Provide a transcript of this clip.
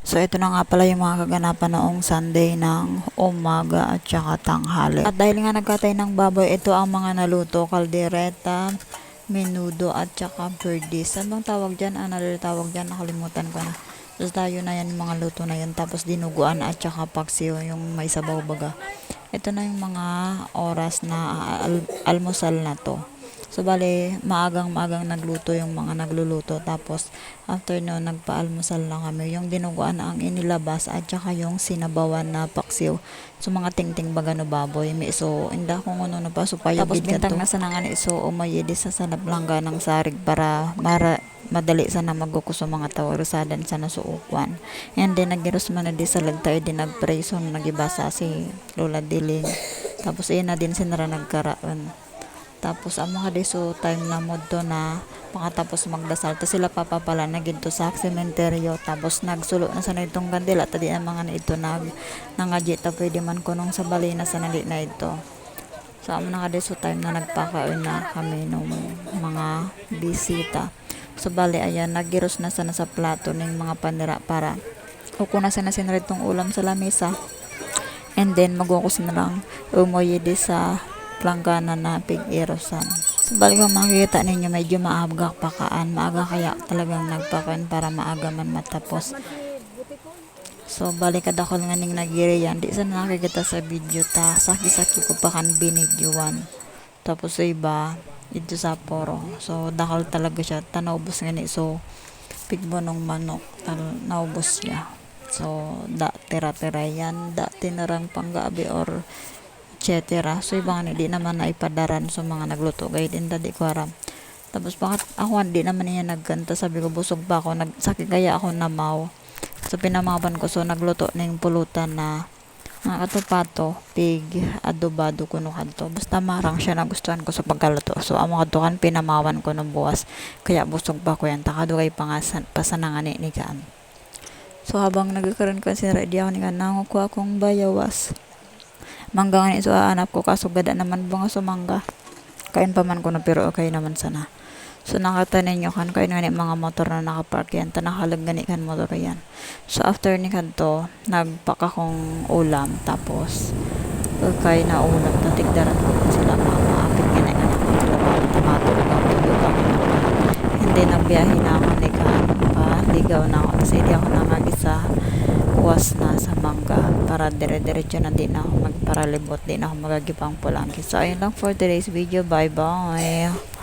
So, ito na nga pala yung mga kaganapan noong Sunday ng umaga at saka tanghali. At dahil nga nagkatay ng baboy, ito ang mga naluto: kaldereta, menudo at saka perdiz. Ano bang tawag dyan? Another tawag dyan, nakalimutan ko na. Tapos tayo na yan, mga luto na yan. Tapos dinuguan at saka paksiw, yung may sabaw baga. Ito na yung mga oras na almusal na to. So, bale, maagang-maagang nagluto yung mga nagluluto. Tapos, after no, nagpaalmusal na kami. Yung dinuguan ang inilabas at saka yung sinabawan na paksiw. So, mga tingting baga no baboy. May iso, inda kung ano na pa. So, tapos, bintang na sa nangan iso, umayedi sa sanap langga ng sarig para madali sana magkukuso mga tawarusadan sa nasuukwan. And then, nagiros man na di sa lagtay, di nagpreso, nagibasa si Lola Diling. Tapos, iyan na din sinara nagkaraan. Tapos ang mga deso time na mod to na makatapos magdasal to sila papapala na ginto sa sementeryo. Tapos nagsulo na sana itong kandila tadi ang mga na ito nangadya ta pwede man kunong sa balay na sanali na ito. So ang mga deso time na nagpakaon na kami ng mga bisita. So bali ayan nagiros na sana sa plato ng mga panira para ukuna sana sinritong ulam sa lamesa. And then magkukus na lang umoyede sa planggana na pig-erosan. So, balik kung makikita ninyo, medyo maaga pakaan. Maaga kaya talagang nagpakaan para maaga man matapos. So, balik kadakol nga ning nagiri yan. Di sana nakikita sa video ta. Saki-saki ko pa kan binidyoan. Tapos sa iba, ito sa poro. So, dakol talaga siya. Tanaubos nga ni. So, pigbonong manok. Naubos siya. So, tira-tira yan. Tinarang panggabi or etc. So ibang hindi naman na ipadaran sa mga nagluto gayud din dadi ko aram. Tapos bakit ako hindi naman niya nagkanta, sabi ko busog pa ako, nagsakit kaya ako namaw. So pinamaban ko, so nagluto ning pulutan na mga katupato, pig, adobado kuno kadto. Basta marang siya nagustuhan ko sa pagkaluto. So amo kadtukan pinamawan ko ng buwas. Kaya busog pa ko yan, takadugay pangasan pasanangan ni kan. So habang nagkaroon ko si ready ako ni kan, nangukuha akong bayawas. Mangga nga iso aanap ko kaso gada naman bunga so mangga. Kain pa man ko na pero okay naman sana. So nakatanin nyo kan kain nga ni mga motor na nakapark yan. Tanakalag gani kan motor yan. So after ni kanto, nagpaka kong ulam. Tapos kain na ulam. Tatigdaran ko sila maapit nga na anak ko. Sila mga tamatulog ang tulog ang hindi nagbiyahe na ako ni kan. Ligaw na ako. Kasi hindi ako nangagisa was na sa mangga para dire-diretso na din ako magparalibot din ako magagipang pulangki. So ayun lang for today's video. Bye bye.